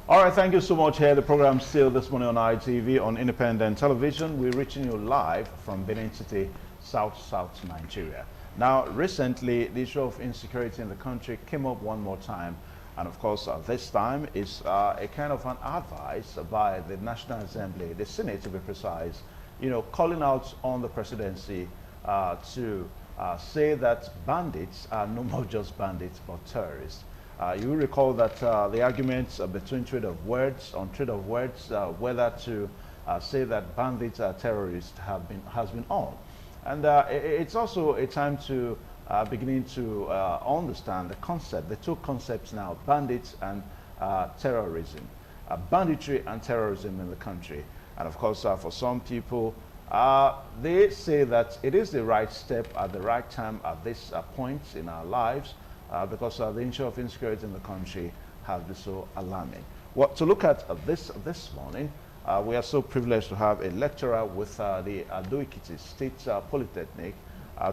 All right, thank you so much. Here, the program still this morning on ITV on Independent Television. We're reaching you live from Benin City, South Nigeria. Now, recently, the issue of insecurity in the country came up one more time. And of course, this time is a kind of an advice by the National Assembly, the Senate to be precise, calling out on the presidency to say that bandits are no more just bandits, but terrorists. You will recall that the arguments between trade of words, whether to say that bandits are terrorists has been on. And it's also a time to beginning to understand the concept, the two concepts now, bandits and terrorism, banditry and terrorism in the country. And of course, for some people, they say that it is the right step at the right time at this point in our lives because the issue of insecurity in the country has been so alarming. Well, to look at this morning, we are so privileged to have a lecturer with the Ado-Ekiti State Polytechnic,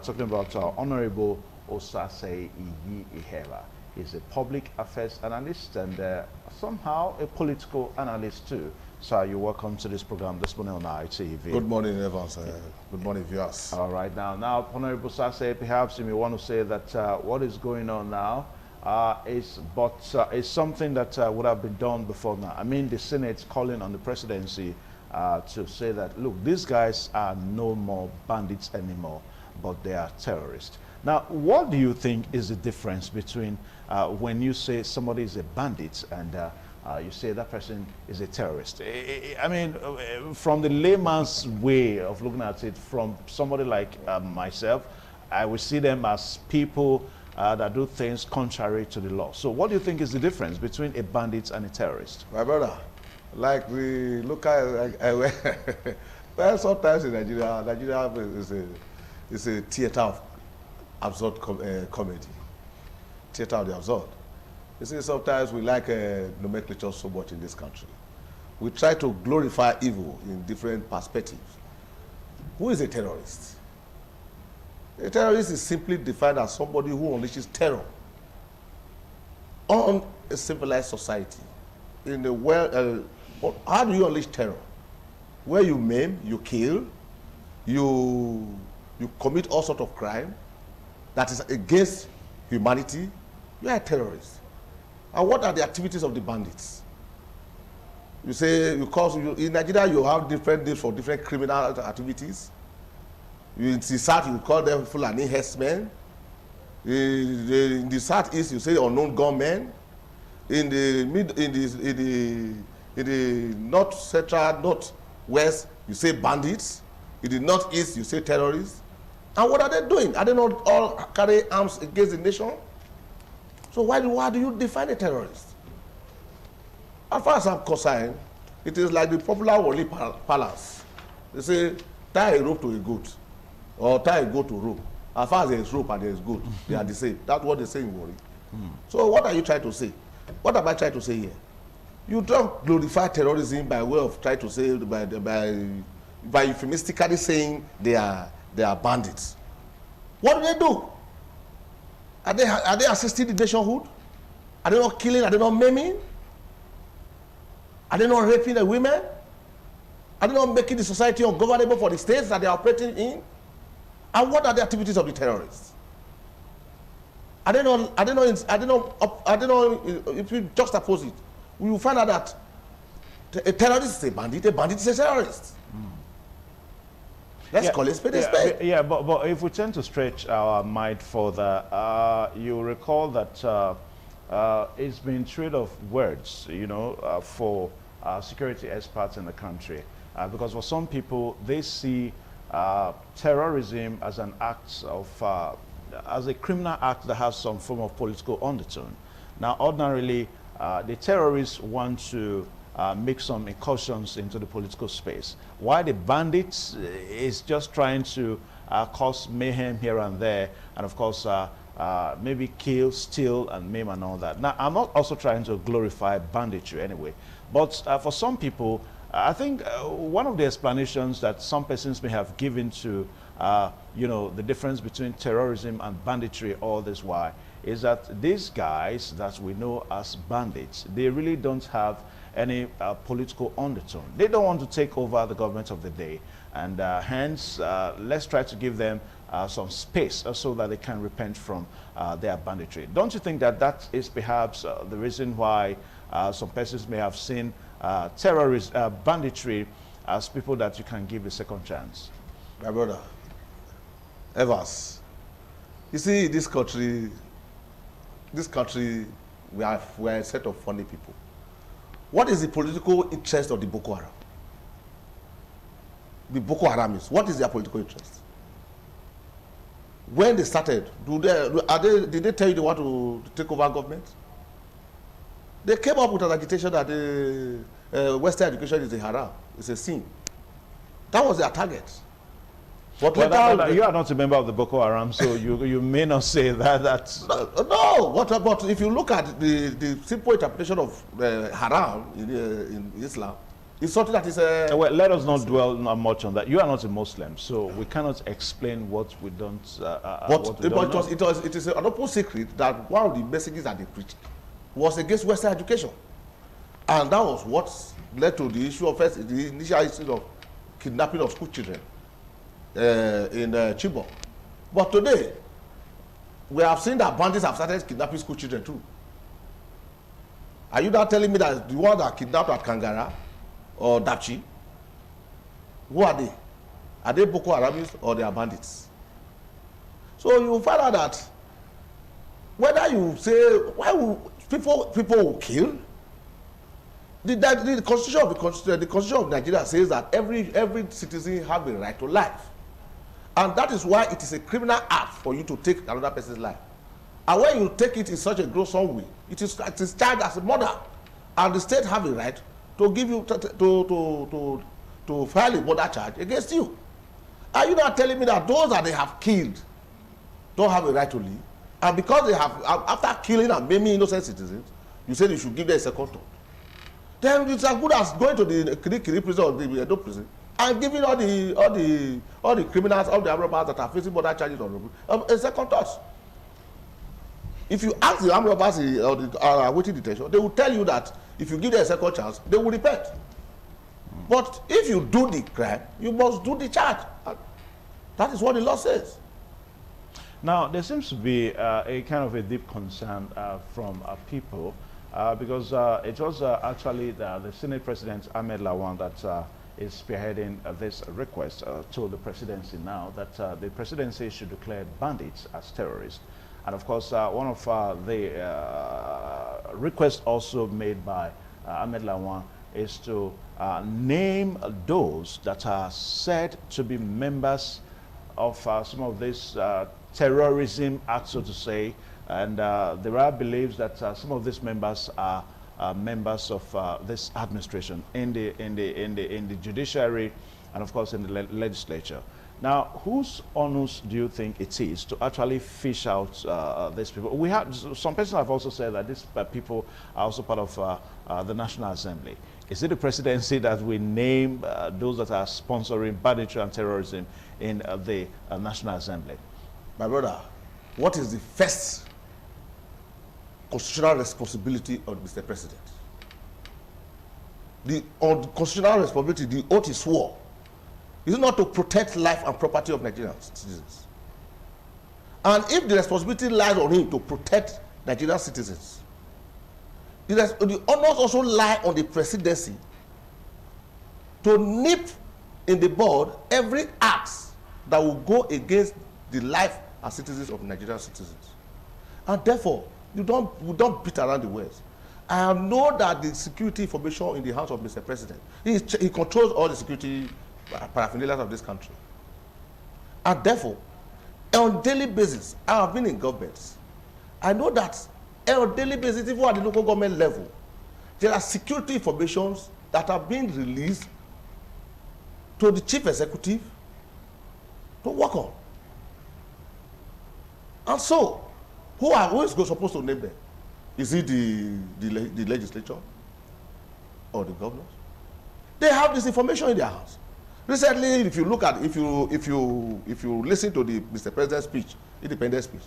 talking about Honorable Osase Ihera. He's a public affairs analyst and somehow a political analyst too. Sir, you're welcome to this program this morning on ITV. Good morning, Evans. Good morning, viewers. All right, now, Honorable Osase, perhaps you may want to say that what is going on now is something that would have been done before now. I mean, the Senate calling on the presidency to say that, look, these guys are no more bandits anymore, but they are terrorists. Now, what do you think is the difference between when you say somebody is a bandit and you say that person is a terrorist? I mean, from the layman's way of looking at it, from somebody like myself, I would see them as people that do things contrary to the law. So what do you think is the difference between a bandit and a terrorist? My brother, like we look at, well, sometimes in Nigeria is a theater of absurd comedy, theater of the absurd. You see, sometimes we like nomenclature so much in this country. We try to glorify evil in different perspectives. Who is a terrorist? A terrorist is simply defined as somebody who unleashes terror on a civilized society. In the world, how do you unleash terror? Where you maim, you kill, you commit all sorts of crime that is against humanity. You are a terrorist. And what are the activities of the bandits? You say, in Nigeria, you have different names for different criminal activities. In the south, you call them Fulani herdsmen. In the southeast, you say unknown gunmen. In the north central, northwest, you say bandits. In the northeast, you say terrorists. And what are they doing? Are they not all carry arms against the nation? So why do you define a terrorist? As far as I'm concerned, it is like the popular Wali Palace. They say, tie a rope to a goat, or tie a goat to a rope. As far as there is rope and there is goat, they are the same. That's what they say in Wali. So what are you trying to say? What am I trying to say here? You don't glorify terrorism by way of trying to say, by euphemistically saying they are bandits. What do? Are they assisting the nationhood? Are they not killing? Are they not maiming? Are they not raping the women? Are they not making the society ungovernable for the states that they are operating in? And what are the activities of the terrorists? Are they not, if you juxtapose it, we will find out that a terrorist is a bandit is a terrorist. Let's call it spade a spade. Yeah, but if we tend to stretch our mind further, you recall that it's been trade of words, for security experts in the country. Because for some people, they see terrorism as an act of, as a criminal act that has some form of political undertone. Now, ordinarily, the terrorists want to make some incursions into the political space. Why the bandits is just trying to cause mayhem here and there, and of course maybe kill, steal, and maim and all that. Now, I'm not also trying to glorify banditry anyway, but for some people, I think one of the explanations that some persons may have given to the difference between terrorism and banditry all this while is that these guys that we know as bandits, they really don't have any political undertone. They don't want to take over the government of the day, and hence let's try to give them some space so that they can repent from their banditry. Don't you think that that is perhaps the reason why some persons may have seen banditry as people that you can give a second chance? My brother, Evers, you see, this country, we are a set of funny people. What is the political interest of the Boko Haram? The Boko Haramis, what is their political interest? When they started, did they tell you they want to take over government? They came up with an agitation that Western education is a haram, it's a sin. That was their target. But well, you are not a member of the Boko Haram, so you may not say that. No. What about if you look at the simple interpretation of haram in Islam? It's something that is well, let us not dwell much on that. You are not a Muslim, so we cannot explain what we don't. It is an open secret that one of the messages that they preached was against Western education, and that was what led to the issue of the initial issue of kidnapping of school children in Chibok. But today, we have seen that bandits have started kidnapping school children too. Are you now telling me that the ones that kidnapped at Kangara or Dapchi, who are they? Are they Boko Haramis or they are bandits? So you find out that whether you say why will people will kill, the constitution of Nigeria says that every citizen have a right to life, and that is why it is a criminal act for you to take another person's life. And when you take it in such a gruesome way, it is charged as a murder, and the state have a right to give you to file a murder charge against you. Are you not telling me that those that they have killed don't have a right to live, and because they have, after killing and maiming innocent citizens, you say you should give them a second thought? Then it's as good as going to the Kirikiri prison or the Edo prison and giving all the criminals, all the armed robbers that are facing murder charges on a second thought. If you ask the armed robbers or the awaiting detention, they will tell you that if you give them a second chance, they will repent. But if you do the crime, you must do the charge. That is what the law says. Now, there seems to be a kind of a deep concern from people because it was actually the Senate President Ahmed Lawan that is spearheading this request to the presidency now that the presidency should declare bandits as terrorists. And of course, one of the requests also made by Ahmed Lawan is to name those that are said to be members of some of these terrorism acts, so to say. And there are beliefs that some of these members are members of this administration in the judiciary and of course in the legislature. Now, whose onus do you think it is to actually fish out these people? We have some persons have also said that these people are also part of the National Assembly. Is it the presidency that we name those that are sponsoring banditry and terrorism in the National Assembly? My brother, what is the first constitutional responsibility of Mr. President? On the constitutional responsibility, the oath he swore, is not to protect life and property of Nigerian citizens. And if the responsibility lies on him to protect Nigerian citizens, the honors also lie on the presidency to nip in the bud every act that will go against the life and citizens of Nigerian citizens. And therefore, we don't beat around the words. I know that the security information in the hands of Mr. President, he controls all the security paraphernalia of this country. And therefore, on a daily basis, I have been in governments. I know that on a daily basis, even at the local government level, there are security informations that are being released to the chief executive to work on. And so, who is supposed to name them? Is it the legislature or the governors? They have this information in their hands. Recently, if you listen to the Mr. President's speech, independence speech,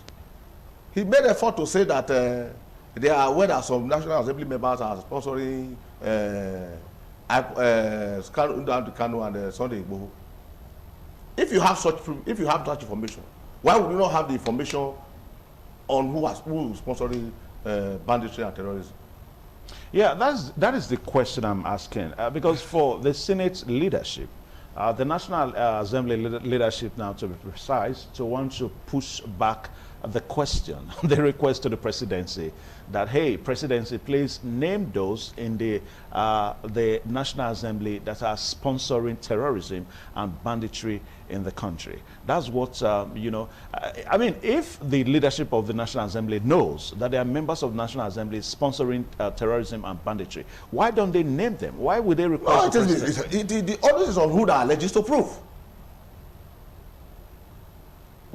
He made an effort to say that they are aware that some National Assembly members are sponsoring Kanu and Sunday Igboho. If you have such information, why would you not have the information on who is sponsoring banditry and terrorism? Yeah, that is the question I'm asking. Because for the Senate leadership, the National Assembly leadership now, to be precise, to want to push back the question, the request to the presidency that, hey, presidency, please name those in the National Assembly that are sponsoring terrorism and banditry in the country. That's what, you know, I mean, if the leadership of the National Assembly knows that there are members of the National Assembly sponsoring terrorism and banditry, why don't they name them? Why would they request the onus is on who that alleges to prove.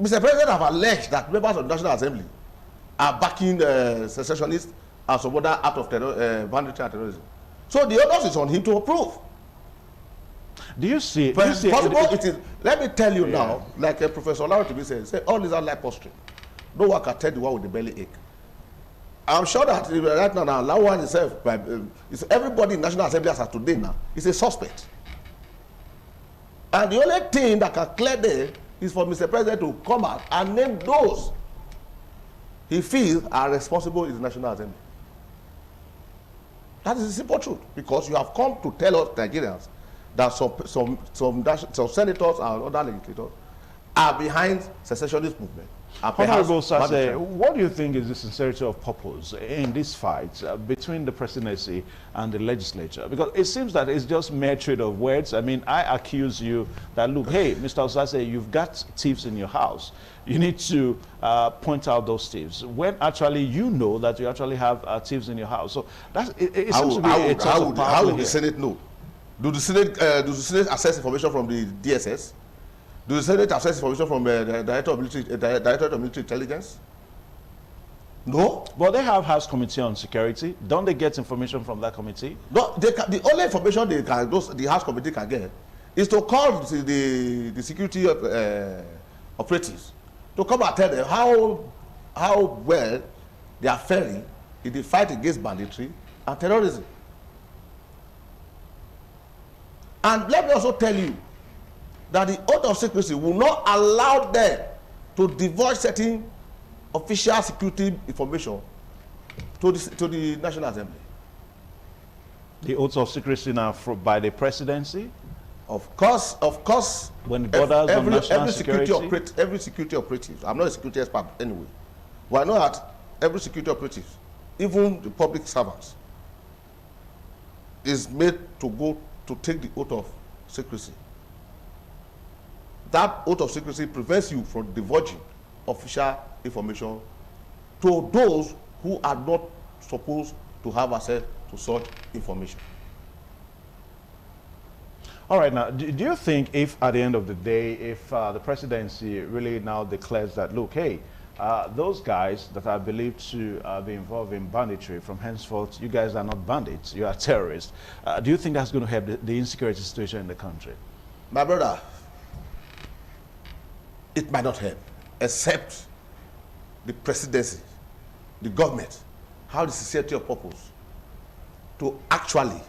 Mr. President have alleged that members of the National Assembly are backing secessionists and some other act of banditry and terrorism. So the onus is on him to approve. Do you see? Let me tell you now, like Professor Larry to be saying, all these are like posture. No one can tell the one with the belly ache. I'm sure that right now, Lawan himself, everybody in National Assembly as of today now is a suspect. And the only thing that can clear them is for Mr. President to come out and name those he feels are responsible in the National Assembly. That is the simple truth, because you have come to tell us Nigerians that some senators and other legislators are behind secessionist movement. Honorable Sase, what do you think is the sincerity of purpose in this fight between the presidency and the legislature? Because it seems that it's just mere trade of words. I mean, I accuse you that, look, hey, Mr. Sase, you've got thieves in your house. You need to point out those thieves, when actually you know that you actually have thieves in your house. So it seems to be a test of power. How would the Senate know? Do the Senate access information from the DSS? Do the Senate access information from the Director of Military Intelligence? No. But they have House Committee on Security. Don't they get information from that committee? No. The only information the House Committee can get is to call the security operatives to come and tell them how well they are faring in the fight against banditry and terrorism. And let me also tell you that the oath of secrecy will not allow them to divulge certain official security information to the National Assembly. The oath of secrecy now by the presidency? Of course. When it borders on national security? Every security operative, I'm not a security expert anyway, but I know that every security operative, even the public servants, is made to go to take the oath of secrecy. That oath of secrecy prevents you from divulging official information to those who are not supposed to have access to such information. All right, now, do you think if at the end of the day, if the presidency really now declares that, look, hey, those guys that are believed to be involved in banditry, from henceforth, you guys are not bandits, you are terrorists, do you think that's going to help the insecurity situation in the country? My brother, it might not help, except the presidency, the government, have the sincerity of purpose to actually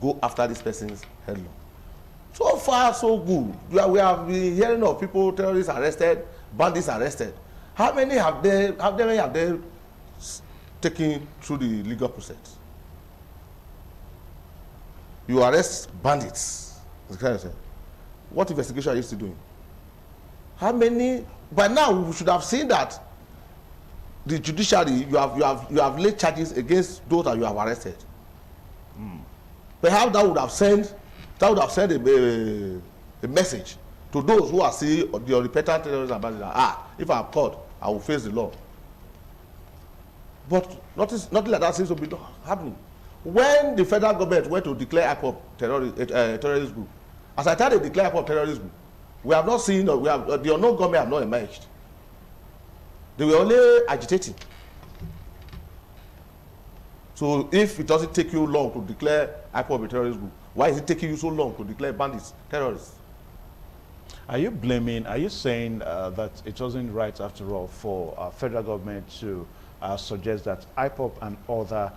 go after these persons headlong. So far, so good. We have been hearing of people, terrorists arrested, bandits arrested. How many have they taken through the legal process? You arrest bandits. What investigation are you still doing? How many? By now, we should have seen that the judiciary, you have laid charges against those that you have arrested. Perhaps that would have sent a message to those who are seeing the unrepentant terrorists and bandits. If I'm caught, I will face the law. But nothing like that seems to be happening. When the federal government went to declare IPOB terrorist group, as I thought they declare IPOB terrorist group, we have not seen, the unknown government have not emerged. They were only agitating. So if it doesn't take you long to declare IPOB a terrorist group, why is it taking you so long to declare bandits terrorists? Are you blaming, are you saying that it wasn't right after all for federal government to suggest that IPOP and other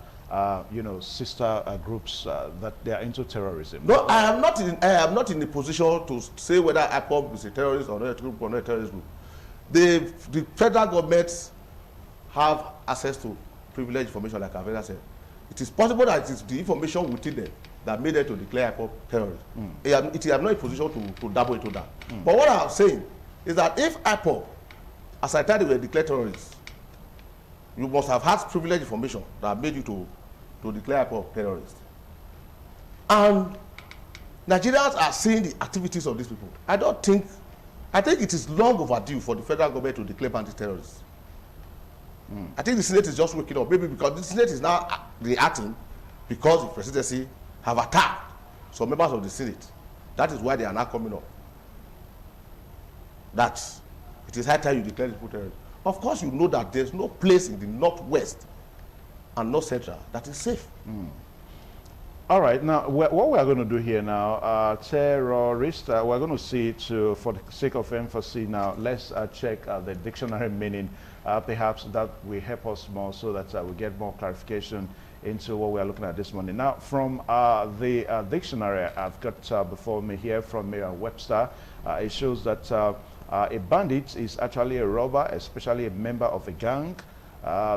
sister groups that they are into terrorism? No, I am not in the position to say whether IPOP is a terrorist or not a group or not a terrorist group. The federal government have access to privileged information, like I've ever said. It is possible that it is the information within them that made them to declare IPOP terrorists. It is not in a position to dabble into that. But what I'm saying is that if IPOP, as I thought they were declared terrorists, you must have had privileged information that made you to declare IPOP terrorists. And Nigerians are seeing the activities of these people. I think it is long overdue for the federal government to declare bandits terrorists. I think the Senate is just waking up, maybe because the Senate is now reacting because the presidency have attacked some members of the Senate. That is why they are now coming up. That it is high time you declare people terrorists. Of course, you know that there's no place in the Northwest and North Central that is safe. All right, now what we are going to do here now, terrorist, we're going to see for the sake of emphasis now, let's check the dictionary meaning. Perhaps that will help us more so that we get more clarification into what we are looking at this morning. Now, from the dictionary I've got before me here from Merriam-Webster, it shows that a bandit is actually a robber, especially a member of a gang,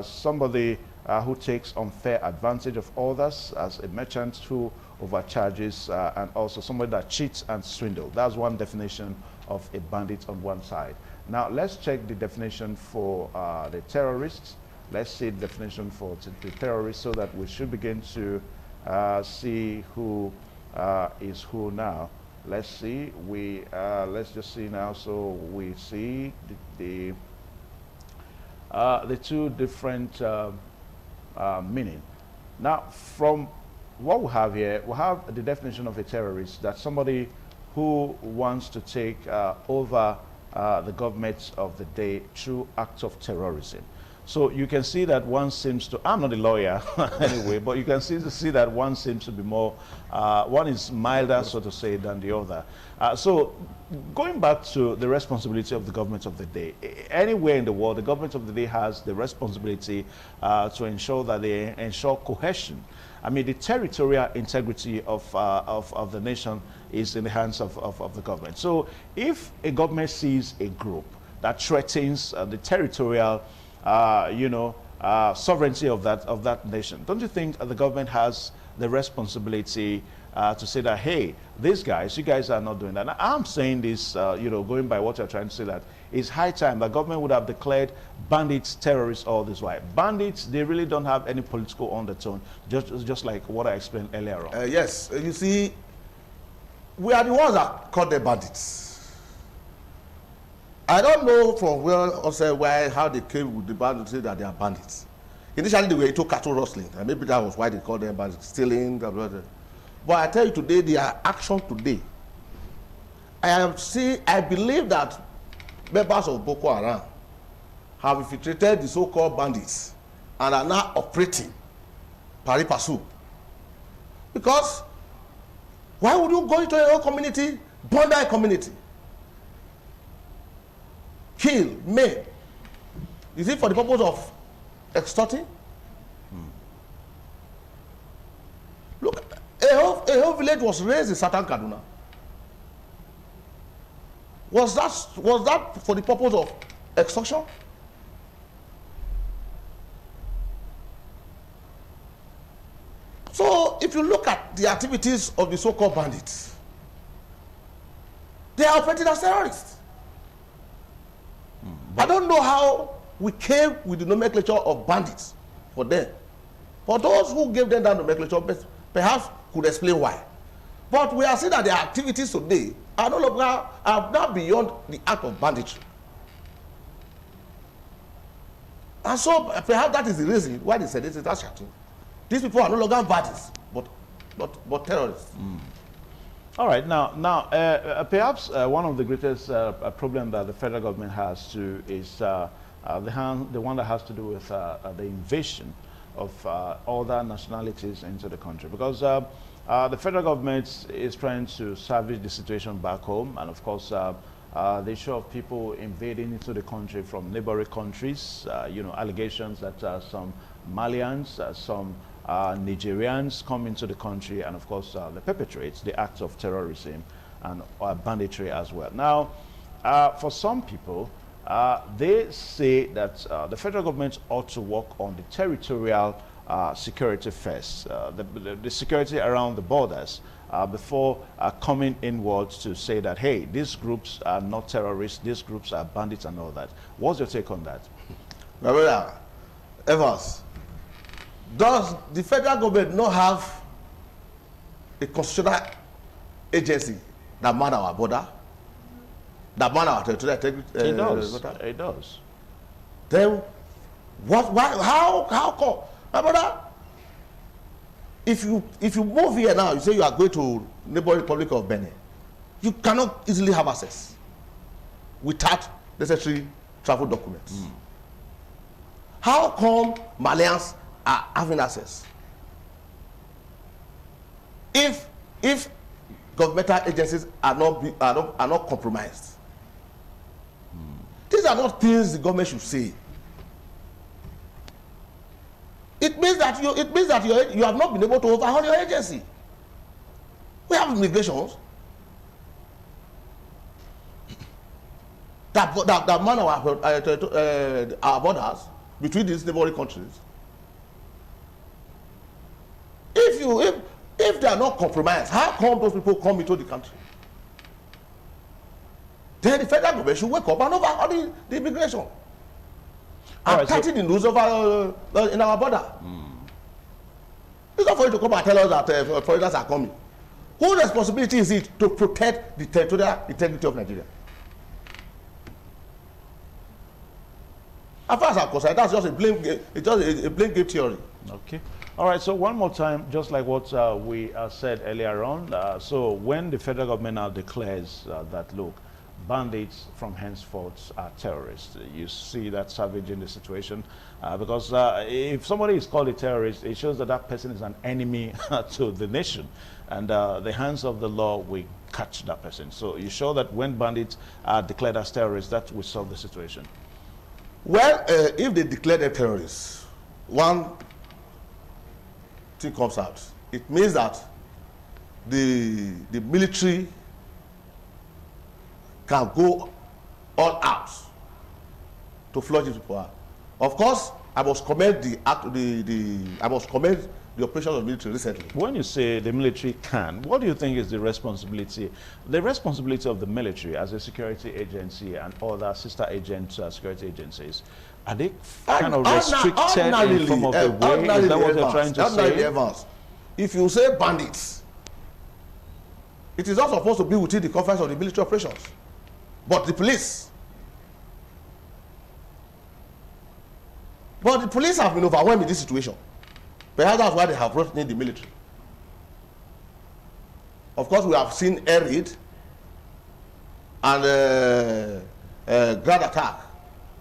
somebody who takes unfair advantage of others, as a merchant who overcharges, and also somebody that cheats and swindles. That's one definition of a bandit on one side. Now, let's check the definition for the terrorists. Let's see the definition for the terrorists so that we should begin to see who is who now. Let's see. Let's just see now. So we see the two different meaning. Now, from what we have here, we have the definition of a terrorist, that's somebody who wants to take over the government of the day through acts of terrorism. So you can see that one seems to, I'm not a lawyer anyway, but you can see that one seems to be more, one is milder, so to say, than the other. So going back to the responsibility of the government of the day, anywhere in the world, the government of the day has the responsibility to ensure that they ensure cohesion. I mean, the territorial integrity of the nation is in the hands of the government. So if a government sees a group that threatens the territorial sovereignty of that nation, don't you think the government has the responsibility to say that, hey, these guys, you guys are not doing that? Now, I'm saying this, going by what you're trying to say, that it's high time the government would have declared bandits terrorists all this while. Bandits, they really don't have any political undertone, just like what I explained earlier on. Yes, you see, we are the ones that call them bandits. I don't know from how they came with the bandits to say that they are bandits. Initially, they were into cattle rustling, and maybe that was why they called them bandits, stealing, blah, blah, blah. But I tell you today, their action today, I believe that members of Boko Haram have infiltrated the so-called bandits and are now operating pari passu. Because why would you go into your own community, burn down a community, kill, maim? Is it for the purpose of extorting? Look, a whole village was raised in Southern Kaduna. Was that for the purpose of extortion? So if you look at the activities of the so-called bandits, they are operating as terrorists. I don't know how we came with the nomenclature of bandits for them. For those who gave them that nomenclature, perhaps could explain why. But we are seeing that their activities today are no longer, are now beyond the act of banditry. And so perhaps that is the reason why they said this is shouting. These people are no longer bandits, but terrorists. All right, now perhaps one of the greatest problem that the federal government has too is the one that has to do with the invasion of other nationalities into the country, because the federal government is trying to salvage the situation back home, and of course the issue of people invading into the country from neighboring countries, allegations that some Malians, some Nigerians come into the country and, of course, they perpetrate the acts of terrorism and banditry as well. Now, for some people, they say that the federal government ought to work on the territorial security first, the security around the borders, before coming inwards to say that, hey, these groups are not terrorists, these groups are bandits and all that. What's your take on that? My brother, Evans, does the federal government not have a constitutional agency that man our border, that man our territorial integrity? It does. It does. Then, how come, my brother? If you move here now, you say you are going to neighboring Republic of Benin, you cannot easily have access without necessary travel documents. How come Malians are having access? If governmental agencies are not compromised, these are not things the government should say. It means that you have not been able to overhaul your agency. We have migrations that man our borders between these neighboring countries. If they are not compromised, how come those people come into the country? Then the federal government should wake up and overhaul the immigration. And cutting the news over in our border. It's not for you to come and tell us that foreigners are coming. Whose responsibility is it to protect the territorial integrity of Nigeria? As far as I'm concerned, that's just a blame game. It's just a blame game theory. Okay. All right. So one more time, just like what we said earlier on. So when the federal government now declares that, look, bandits from henceforth are terrorists, you see that savaging the situation, because if somebody is called a terrorist, it shows that that person is an enemy to the nation, and the hands of the law will catch that person. So you show that when bandits are declared as terrorists, that will solve the situation. Well, if they declare them terrorists, one thing comes out. It means that the military can go all out to flush these people out. Of course, I must commend the operations of the military recently. When you say the military can, what do you think is the responsibility? The responsibility of the military as a security agency and other sister agent security agencies, are they kind of restricted in form of the way? Is that what you're trying to say? Evans, if you say bandits, it is not supposed to be within the confines of the military operations. But the police have been overwhelmed in this situation. Perhaps that's why they have brought in the military. Of course, we have seen air raid and ground attack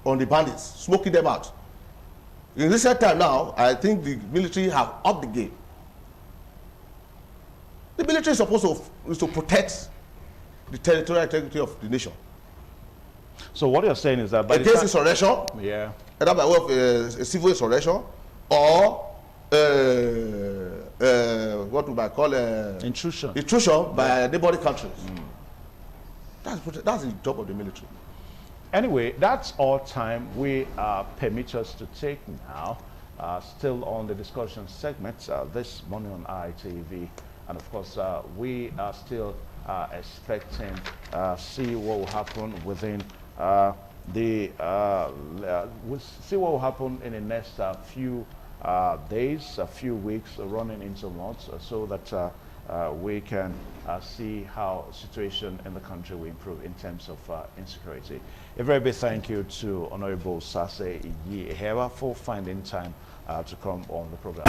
on the bandits, smoking them out. In recent time now, I think the military have upped the game. The military is supposed to protect the territorial integrity of the nation. So what you're saying is that by against insurrection, yeah, either by way of a civil insurrection or what we might call intrusion by neighboring countries. That's the job of the military. Anyway, that's all time we permit us to take now. Still on the discussion segment this morning on ITV, and of course we are still expecting see what will happen within we'll see what will happen in the next few days, a few weeks, running into months, so that we can see how situation in the country will improve in terms of insecurity. A very big thank you to Honorable Sase Iyi Ehewa for finding time to come on the program.